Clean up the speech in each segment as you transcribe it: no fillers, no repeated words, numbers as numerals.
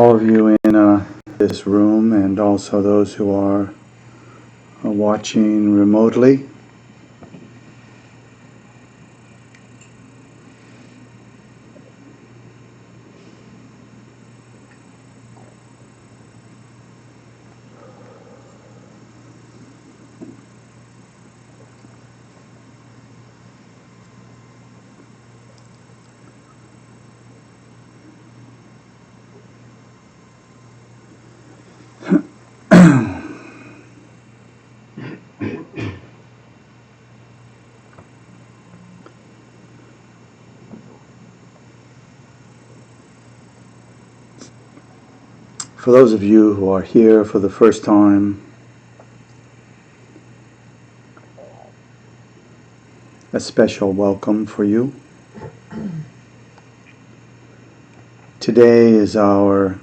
all of you in this room, and also those who are watching remotely. For those of you who are here for the first time, a special welcome for you. Today is our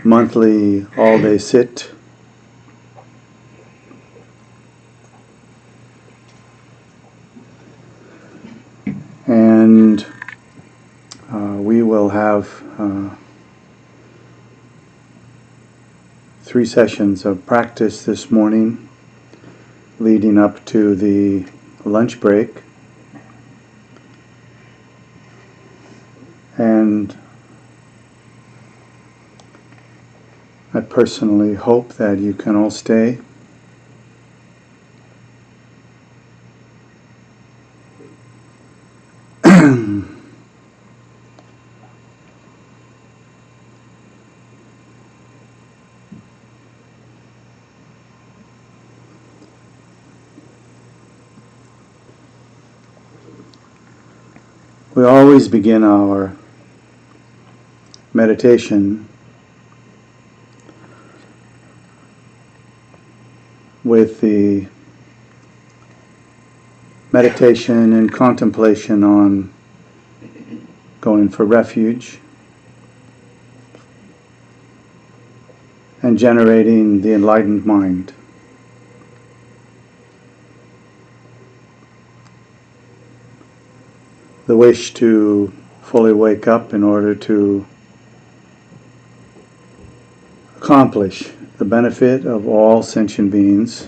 monthly all-day sit. And we will have 3 sessions of practice this morning, leading up to the lunch break. And I personally hope that you can all stay. We always begin our meditation with the meditation and contemplation on going for refuge and generating the enlightened mind. The wish to fully wake up in order to accomplish the benefit of all sentient beings,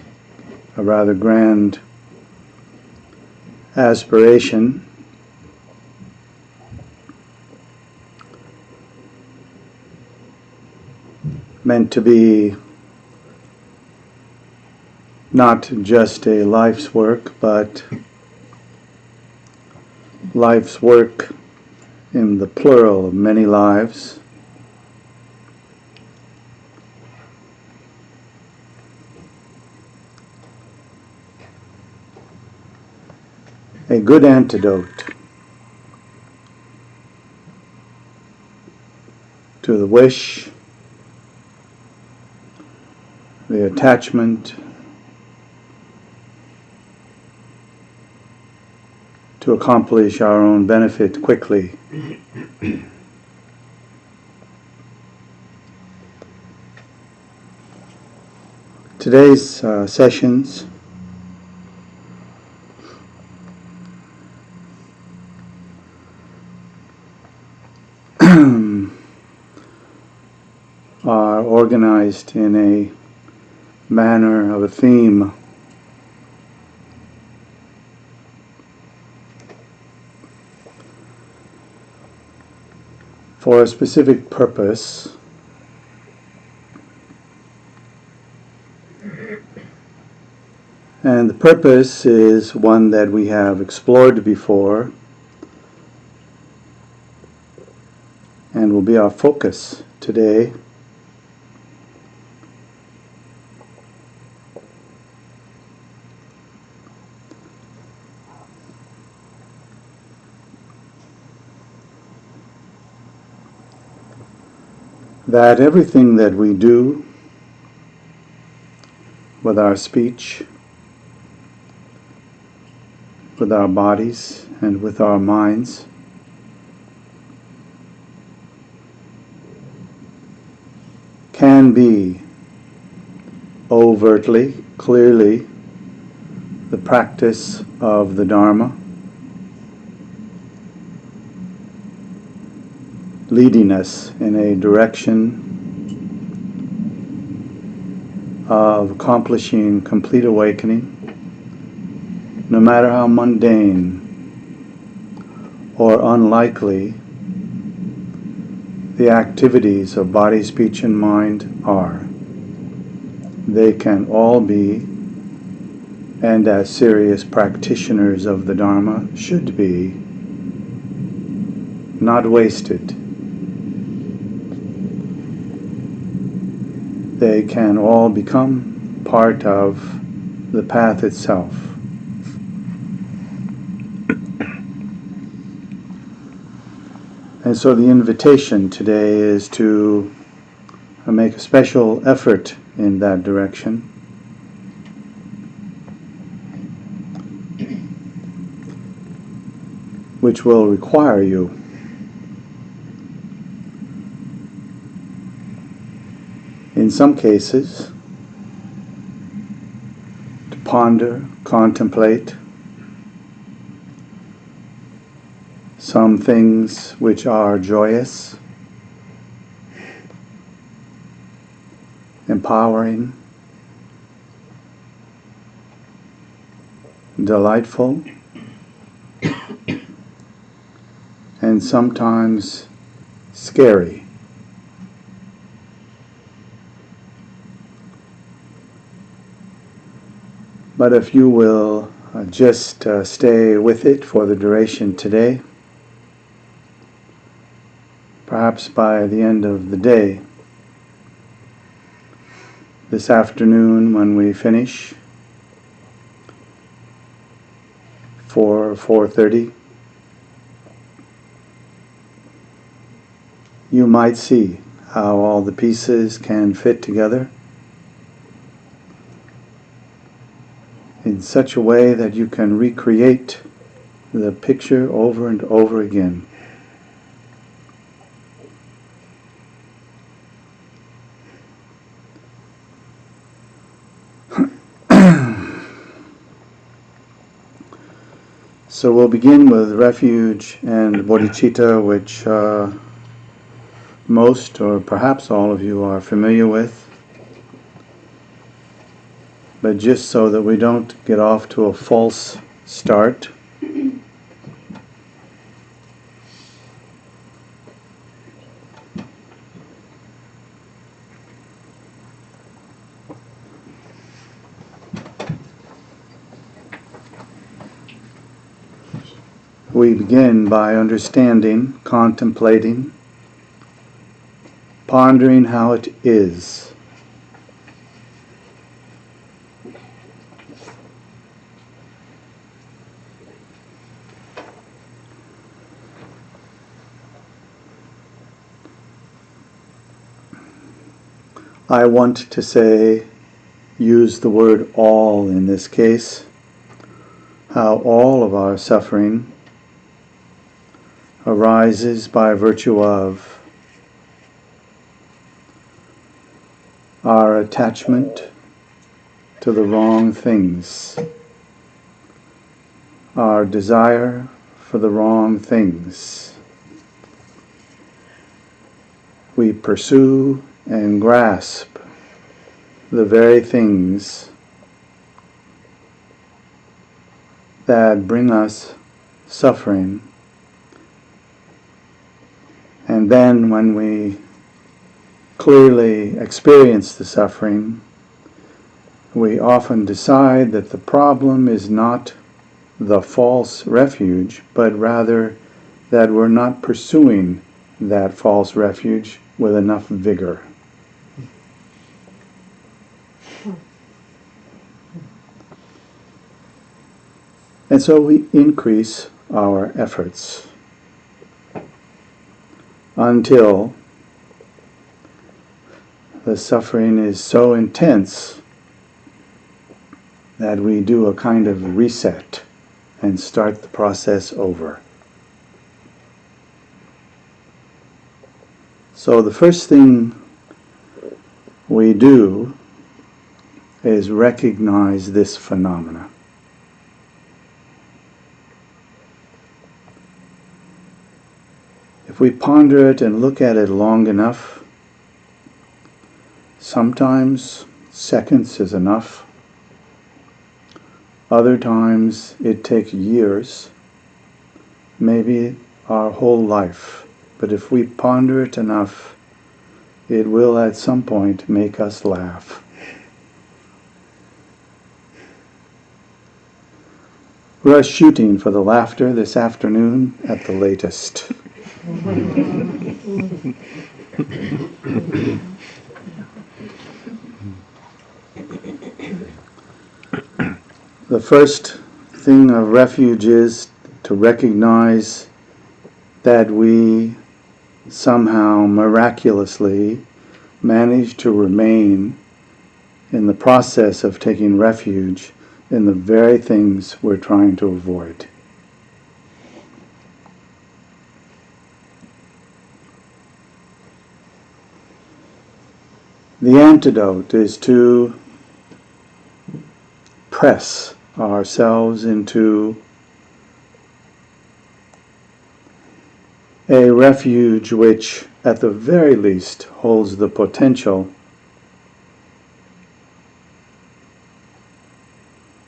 a rather grand aspiration. Meant to be not just a life's work, but life's work in the plural of many lives. A good antidote to the wish, the attachment, to accomplish our own benefit quickly. Today's sessions are organized in a manner of a theme. For a specific purpose. And the purpose is one that we have explored before and will be our focus today. That everything that we do with our speech, with our bodies, and with our minds can be overtly, clearly, the practice of the Dharma, leading us in a direction of accomplishing complete awakening, no matter how mundane or unlikely the activities of body, speech, and mind are. They can all be, and as serious practitioners of the Dharma should be, not wasted. They can all become part of the path itself. And so the invitation today is to make a special effort in that direction. Which will require you in some cases to ponder, contemplate some things which are joyous, empowering, delightful, and sometimes scary. But if you will just stay with it for the duration today, perhaps by the end of the day, this afternoon when we finish, 4:30, you might see how all the pieces can fit together in such a way that you can recreate the picture over and over again. So we'll begin with refuge and bodhicitta, which most or perhaps all of you are familiar with. But just so that we don't get off to a false start, we begin by understanding, contemplating, pondering how it is. I want to say, use the word all in this case, how all of our suffering arises by virtue of our attachment to the wrong things, our desire for the wrong things. We pursue and grasp the very things that bring us suffering. And then when we clearly experience the suffering, we often decide that the problem is not the false refuge, but rather that we're not pursuing that false refuge with enough vigor. And so we increase our efforts until the suffering is so intense that we do a kind of reset and start the process over. So the first thing we do is recognize this phenomena. If we ponder it and look at it long enough, sometimes seconds is enough. Other times it takes years, maybe our whole life. But if we ponder it enough, it will at some point make us laugh. We're shooting for the laughter this afternoon at the latest. The first thing of refuge is to recognize that we somehow miraculously manage to remain in the process of taking refuge in the very things we're trying to avoid. The antidote is to press ourselves into a refuge which, at the very least, holds the potential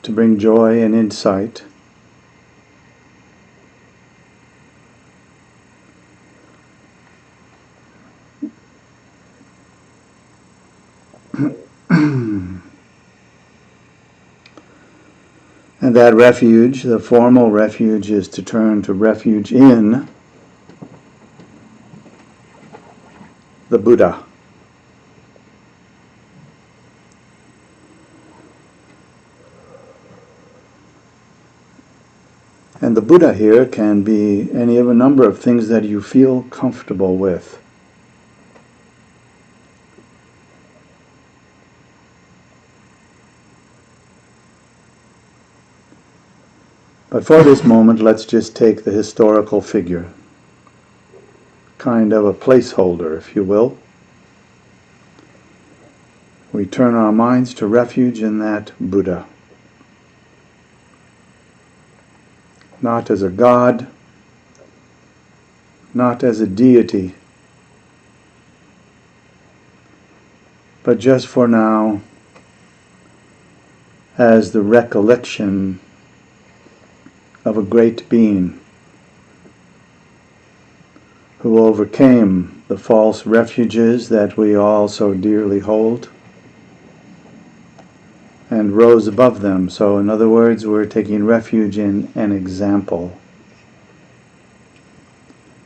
to bring joy and insight, and that refuge, the formal refuge, is to turn to refuge in the Buddha. And the Buddha here can be any of a number of things that you feel comfortable with. But for this moment, let's just take the historical figure, kind of a placeholder, if you will. We turn our minds to refuge in that Buddha. Not as a god, not as a deity, but just for now as the recollection of a great being who overcame the false refuges that we all so dearly hold and rose above them. So in other words, we're taking refuge in an example.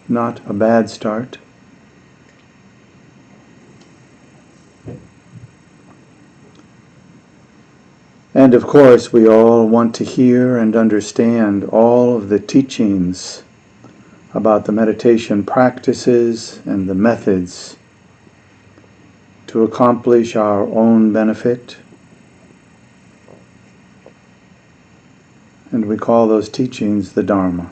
Not a bad start. And of course, we all want to hear and understand all of the teachings about the meditation practices and the methods to accomplish our own benefit. And we call those teachings the Dharma.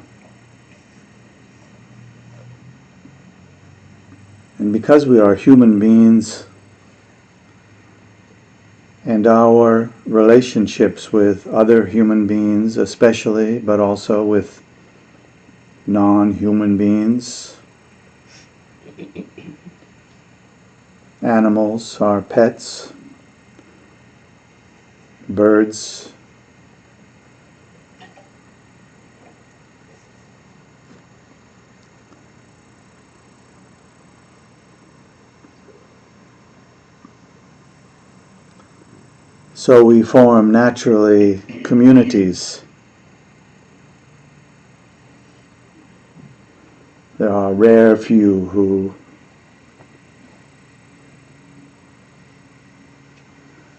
And because we are human beings, and our relationships with other human beings especially, but also with non-human beings, animals, our pets, birds, so we form naturally communities. There are rare few who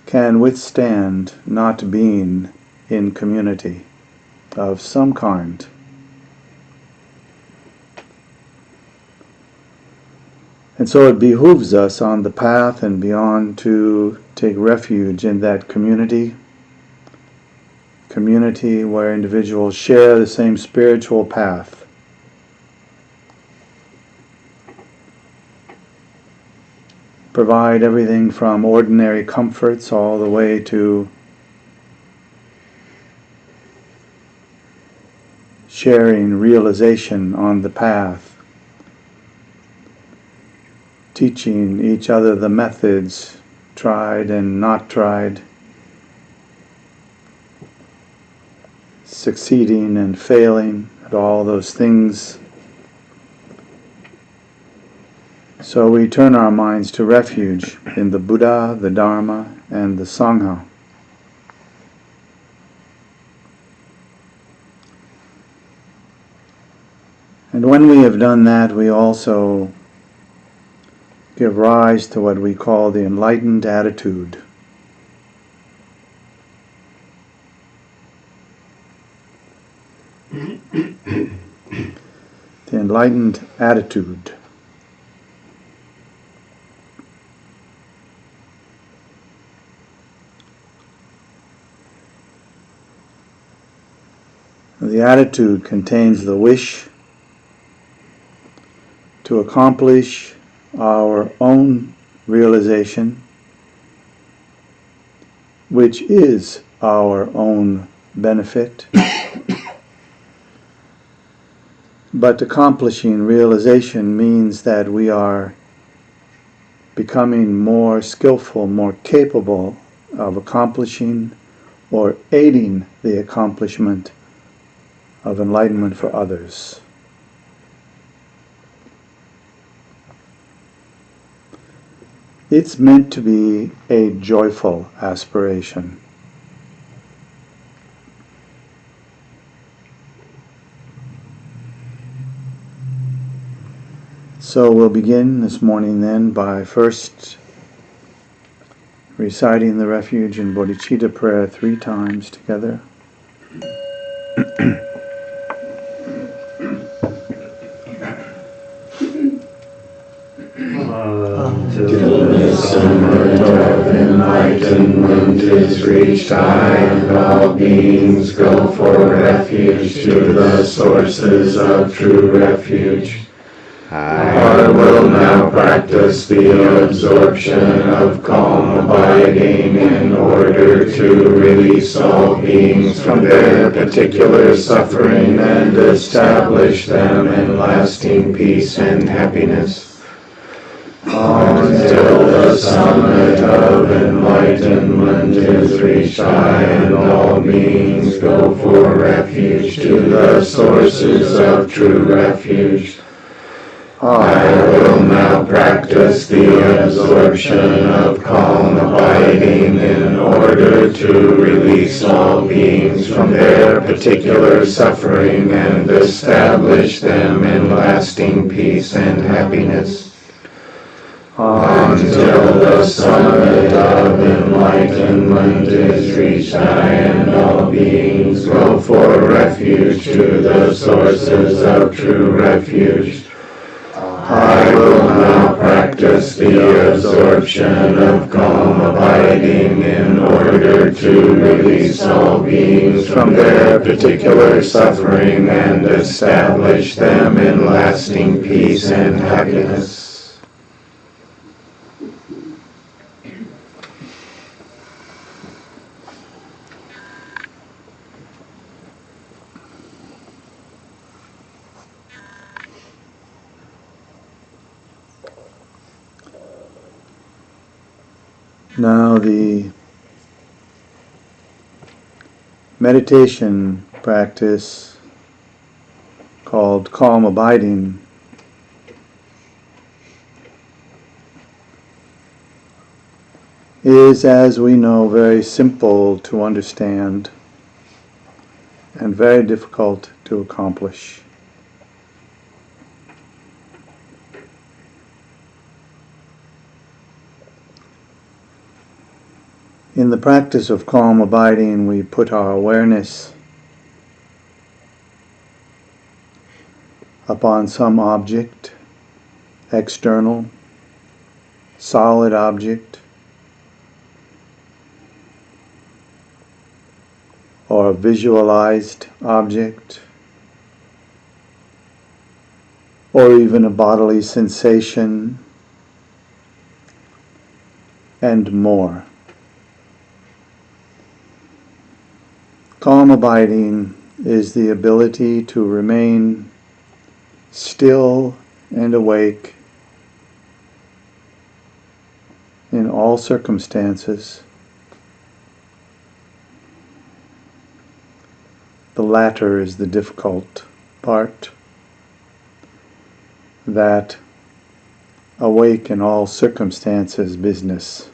can withstand not being in community of some kind. And so it behooves us on the path and beyond to take refuge in that community where individuals share the same spiritual path. Provide everything from ordinary comforts all the way to sharing realization on the path teaching each other the methods, tried and not tried, succeeding and failing at all those things. So we turn our minds to refuge in the Buddha, the Dharma, and the Sangha. And when we have done that, we also give rise to what we call the enlightened attitude. The enlightened attitude. The attitude contains the wish to accomplish our own realization, which is our own benefit. But accomplishing realization means that we are becoming more skillful, more capable of accomplishing or aiding the accomplishment of enlightenment for others. It's meant to be a joyful aspiration. So we'll begin this morning then by first reciting the refuge and bodhicitta prayer 3 times together. Till the summit of enlightenment is reached, I and all beings go for refuge to the sources of true refuge. I will now practice the absorption of calm abiding in order to release all beings from their particular suffering and establish them in lasting peace and happiness. Until the summit of enlightenment is reached, I and all beings go for refuge to the sources of true refuge. I will now practice the absorption of calm abiding in order to release all beings from their particular suffering and establish them in lasting peace and happiness. Until the summit of enlightenment is reached, I and all beings go for refuge to the sources of true refuge. I will now practice the absorption of calm abiding in order to release all beings from their particular suffering and establish them in lasting peace and happiness. Now the meditation practice called calm abiding is, as we know, very simple to understand and very difficult to accomplish. In the practice of calm abiding, we put our awareness upon some object, external, solid object, or a visualized object, or even a bodily sensation, and more. Calm abiding is the ability to remain still and awake all circumstances. The latter is the difficult part. That awake in all circumstances business.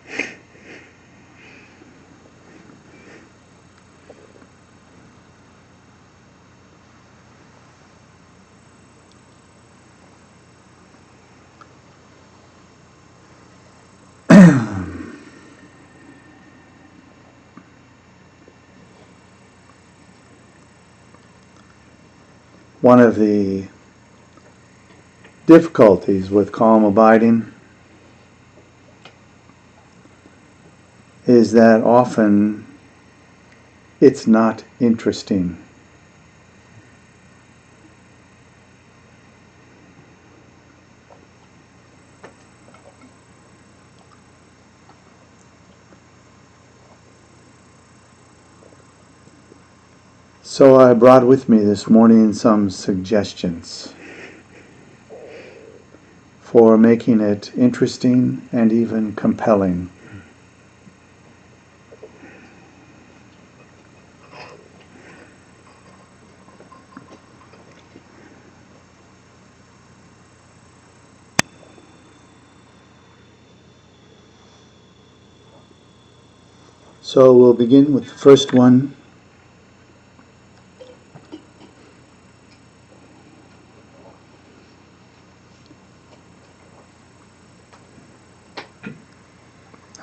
One of the difficulties with calm abiding is that often it's not interesting. So I brought with me this morning some suggestions for making it interesting and even compelling. So we'll begin with the first one.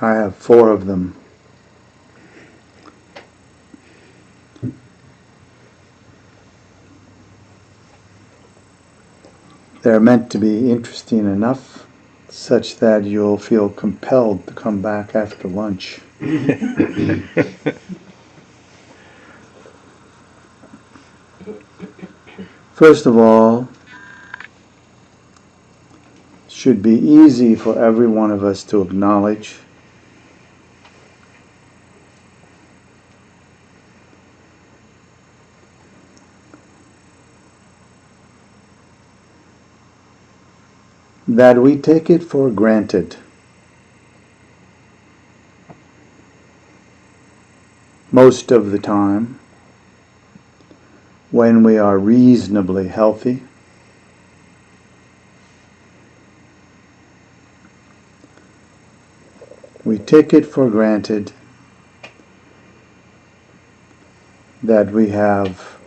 I have 4 of them. They're meant to be interesting enough such that you'll feel compelled to come back after lunch. First of all, it should be easy for every one of us to acknowledge that we take it for granted most of the time when we are reasonably healthy. We take it for granted that we have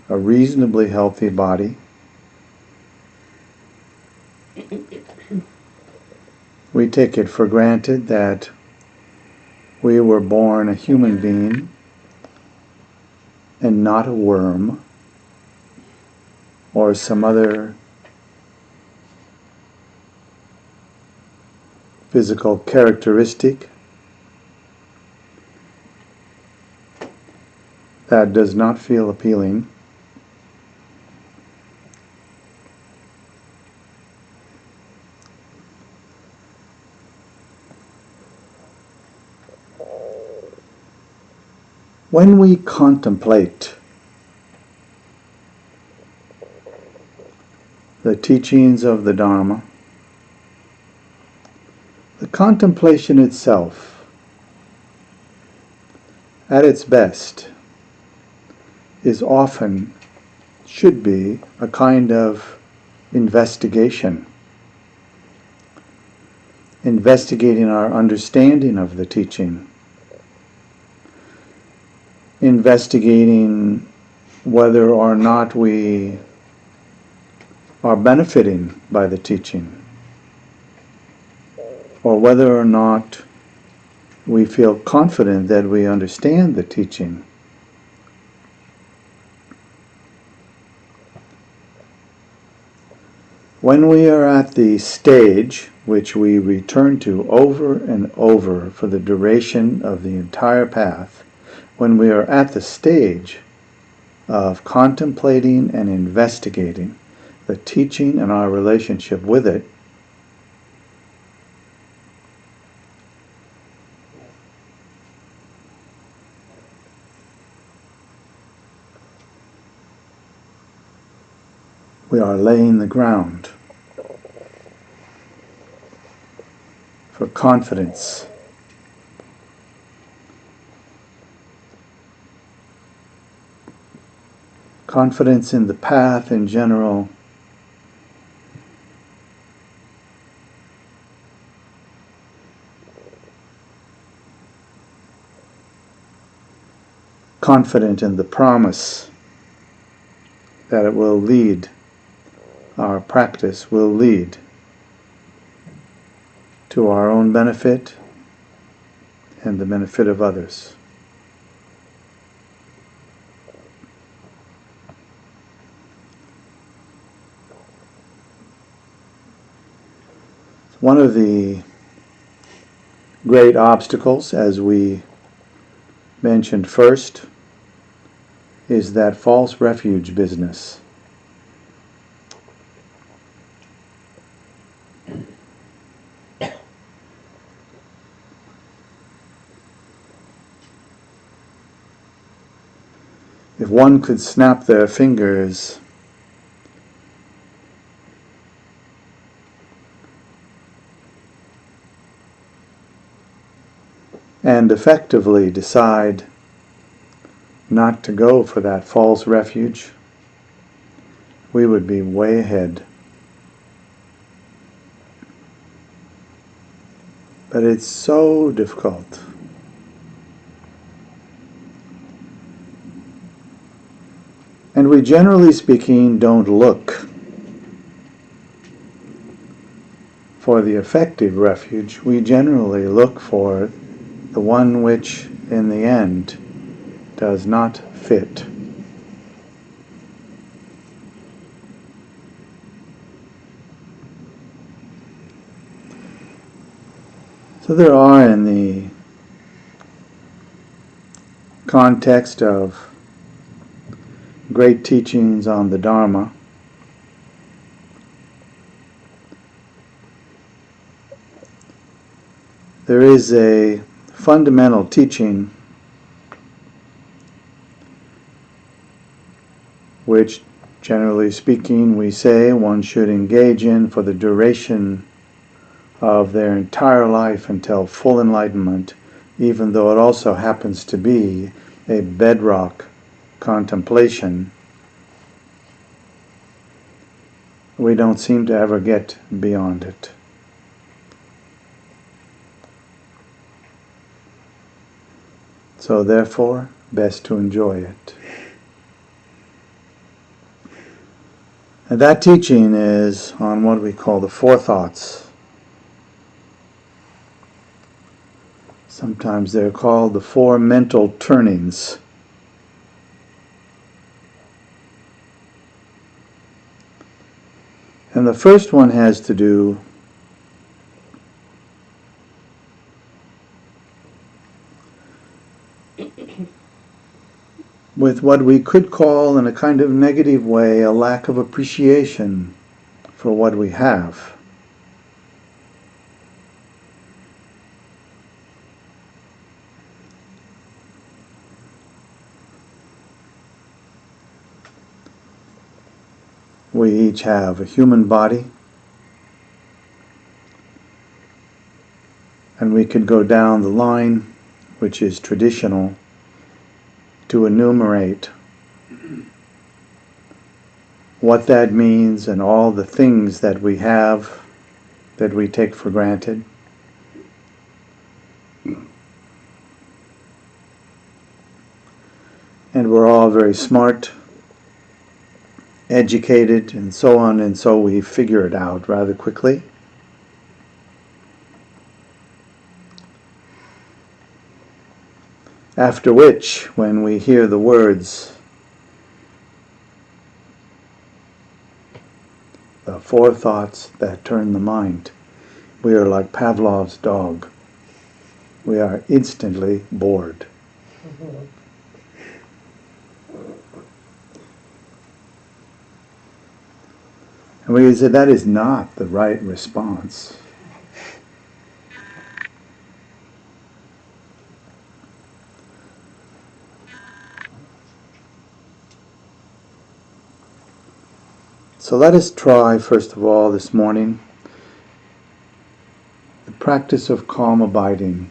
a reasonably healthy body. We take it for granted that we were born a human being and not a worm or some other physical characteristic that does not feel appealing. When we contemplate the teachings of the Dharma, the contemplation itself, at its best, should be a kind of investigation. Investigating our understanding of the teaching. Investigating whether or not we are benefiting by the teaching, or whether or not we feel confident that we understand the teaching. When we are at the stage which we return to over and over for the duration of the entire path, when we are at the stage of contemplating and investigating the teaching and our relationship with it, we are laying the ground for confidence confidence in the path in general, confident in the promise that it will lead, our practice will lead to our own benefit and the benefit of others. One of the great obstacles, as we mentioned first, is that false refuge business. If one could snap their fingers and effectively decide not to go for that false refuge, we would be way ahead. But it's so difficult. And we, generally speaking, don't look for the effective refuge. We generally look for the one which, in the end, does not fit. So there are, in the context of great teachings on the Dharma, there is a fundamental teaching which, generally speaking, we say one should engage in for the duration of their entire life until full enlightenment, even though it also happens to be a bedrock contemplation. We don't seem to ever get beyond it. So therefore, best to enjoy it. And that teaching is on what we call the four thoughts. Sometimes they're called the four mental turnings. And the first one has to do with what we could call, in a kind of negative way, a lack of appreciation for what we have. We each have a human body, and we could go down the line, which is traditional, to enumerate what that means and all the things that we have that we take for granted. And we're all very smart, educated, and so on, and so we figure it out rather quickly. After which, when we hear the words, the four thoughts that turn the mind, we are like Pavlov's dog. We are instantly bored. And we say that is not the right response. So let us try, first of all, this morning, the practice of calm abiding,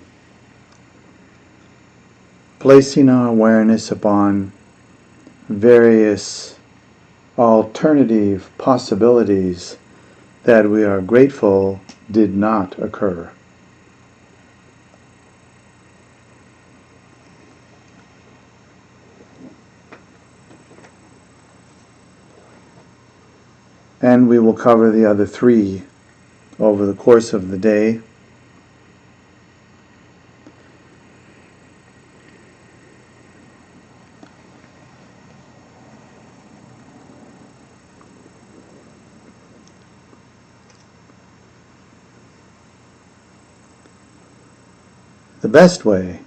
placing our awareness upon various alternative possibilities that we are grateful did not occur. And we will cover the other three over the course of the day. The best way,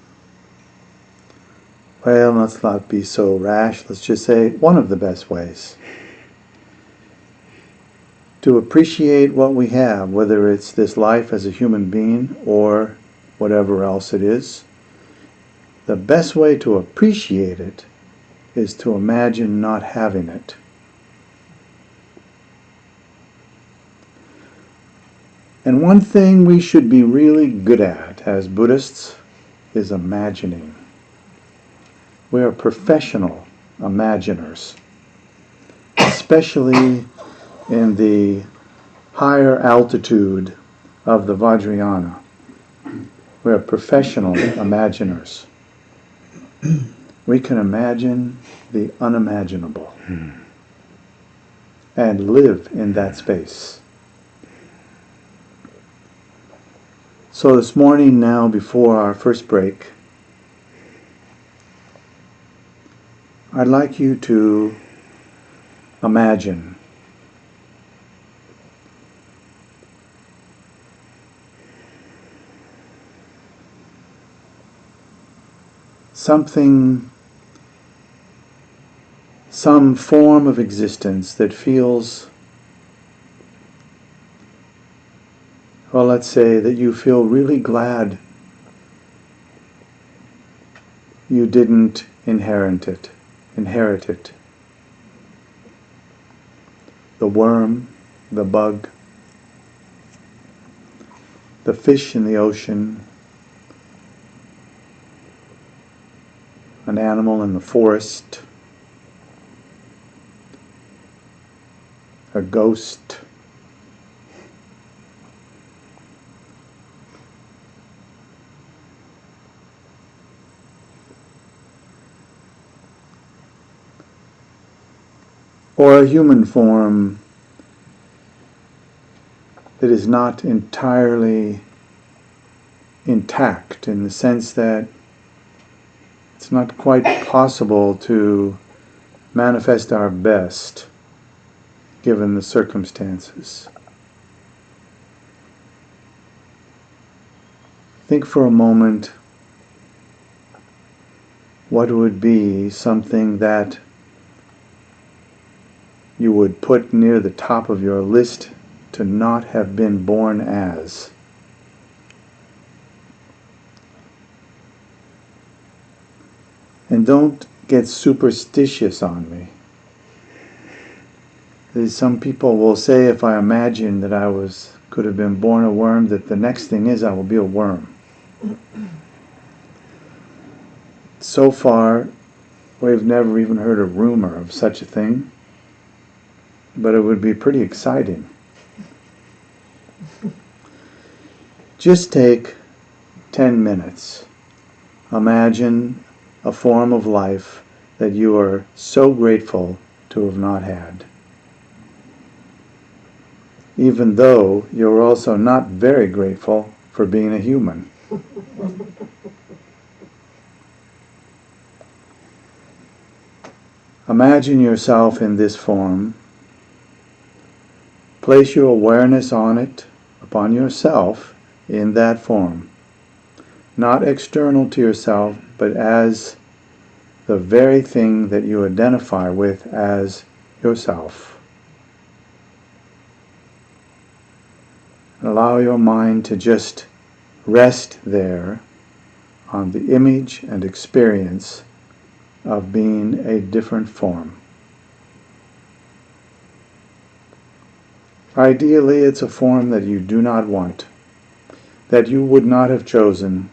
well, let's not be so rash, let's just say one of the best ways to appreciate what we have, whether it's this life as a human being or whatever else it is. The best way to appreciate it is to imagine not having it. And one thing we should be really good at as Buddhists is imagining. We are professional imaginers, especially in the higher altitude of the Vajrayana. We are professional imaginers. We can imagine the unimaginable and live in that space. So this morning now, before our first break, I'd like you to imagine something, some form of existence that feels, well, let's say that you feel really glad you didn't inherit it. The worm, the bug, the fish in the ocean, an animal in the forest, a ghost, or a human form that is not entirely intact, in the sense that it's not quite possible to manifest our best given the circumstances. Think for a moment what would be something that you would put near the top of your list to not have been born as. And don't get superstitious on me. Some people will say, if I imagine that I could have been born a worm, that the next thing is I will be a worm. So far, we've never even heard a rumor of such a thing, but it would be pretty exciting. Just take 10 minutes. Imagine a form of life that you are so grateful to have not had, even though you're also not very grateful for being a human. Imagine yourself in this form. Place your awareness on it, upon yourself, in that form. Not external to yourself, but as the very thing that you identify with as yourself. And allow your mind to just rest there on the image and experience of being a different form. Ideally, it's a form that you do not want, that you would not have chosen.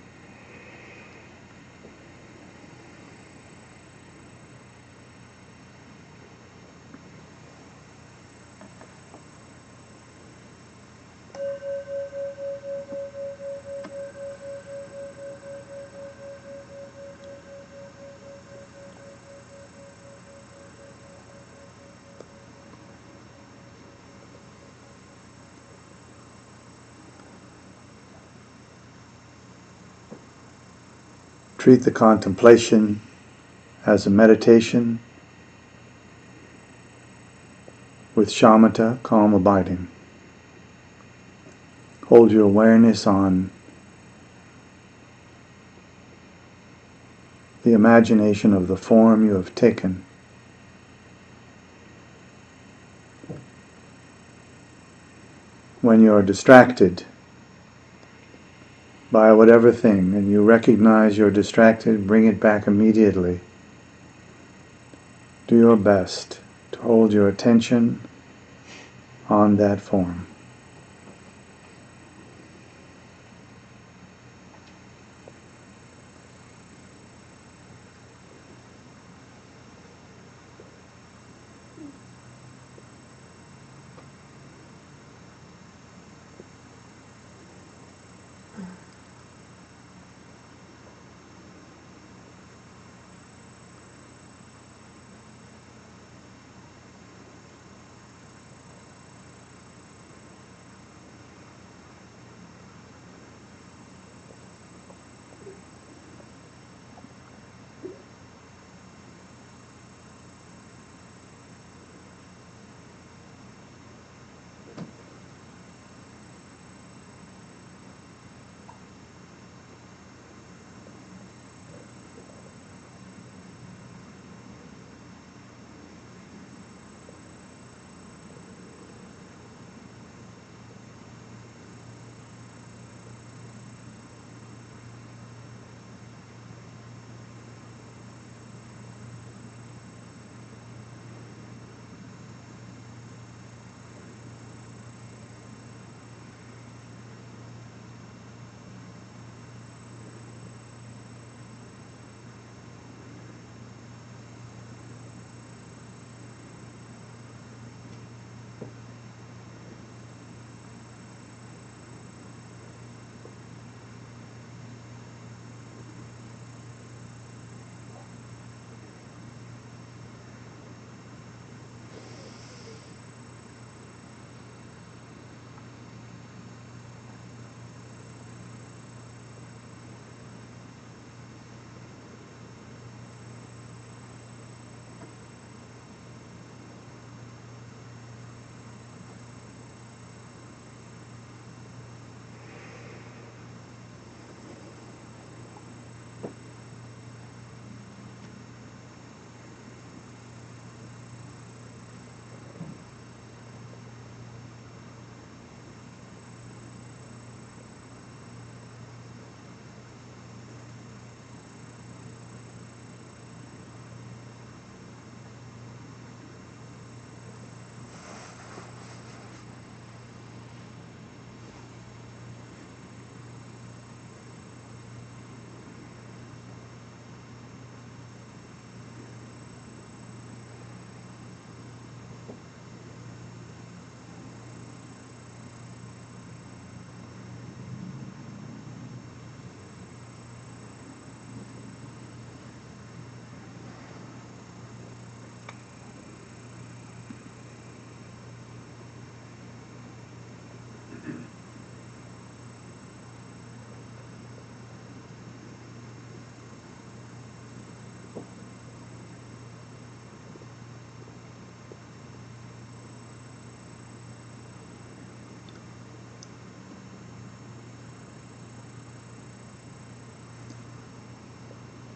Treat the contemplation as a meditation with shamatha, calm abiding. Hold your awareness on the imagination of the form you have taken. When you are distracted by whatever thing and you recognize you're distracted, bring it back immediately. Do your best to hold your attention on that form.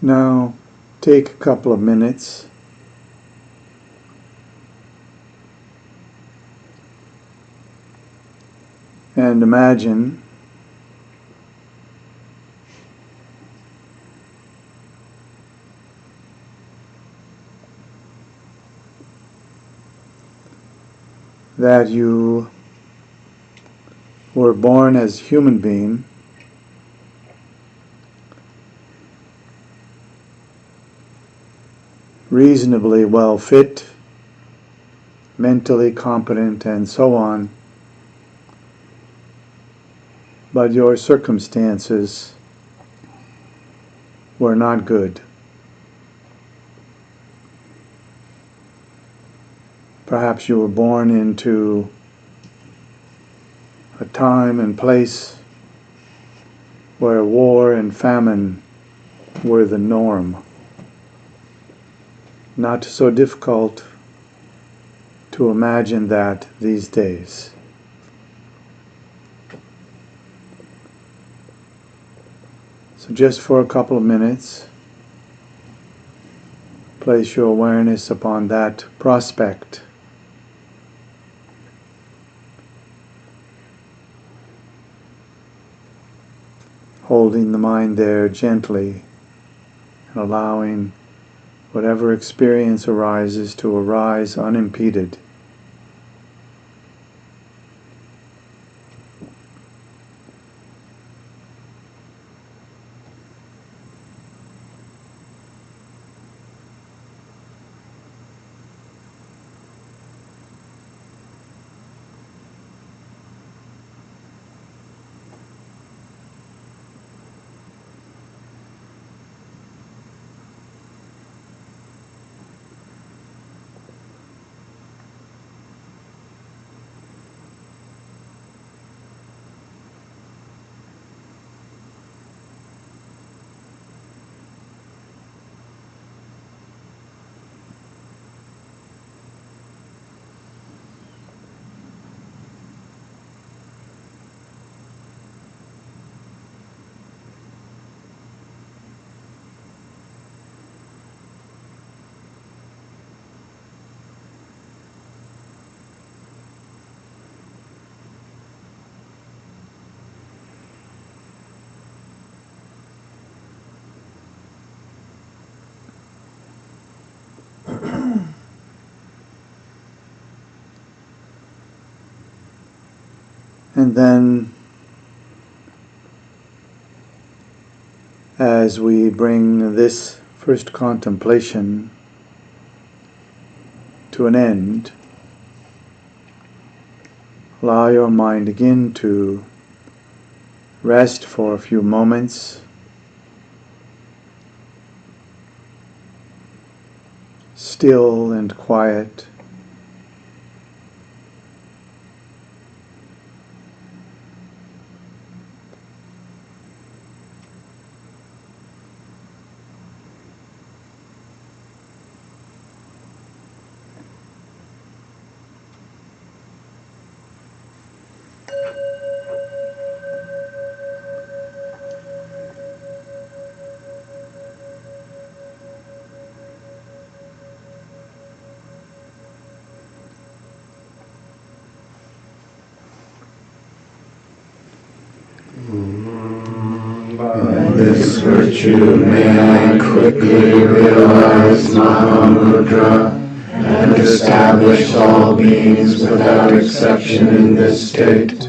Now, take a couple of minutes and imagine that you were born as a human being, reasonably well fit, mentally competent, and so on, but your circumstances were not good. Perhaps you were born into a time and place where war and famine were the norm. Not so difficult to imagine that these days. So just for a couple of minutes, place your awareness upon that prospect. Holding the mind there gently and allowing whatever experience arises to arise unimpeded. And then, as we bring this first contemplation to an end, allow your mind again to rest for a few moments, still and quiet. By this virtue may I quickly realize Mahamudra and establish all beings without exception in this state.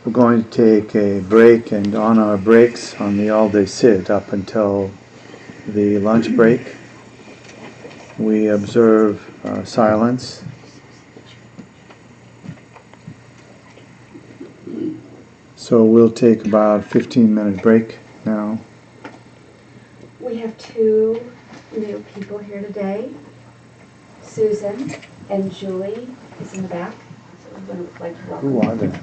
We're going to take a break, and on our breaks on the all-day sit up until the lunch break, we observe silence. So we'll take about a 15-minute break now. We have two new people here today. Susan and Julie is in the back. So we would like to welcome Who are them. they?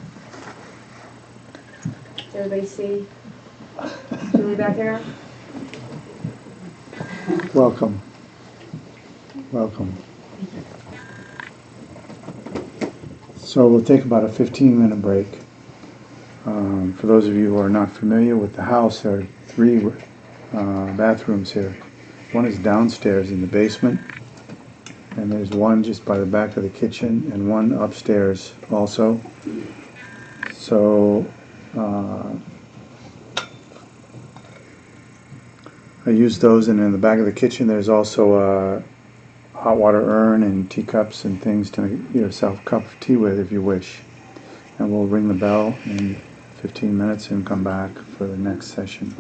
Does everybody see Julie back there? Welcome. Welcome. So we'll take about a 15-minute break. For those of you who are not familiar with the house, there are three bathrooms here. One is downstairs in the basement, and there's one just by the back of the kitchen, and one upstairs also. So I use those, and in the back of the kitchen there's also a hot water urn and teacups and things to make yourself a cup of tea with if you wish. and we'll ring the bell in 15 minutes and come back for the next session.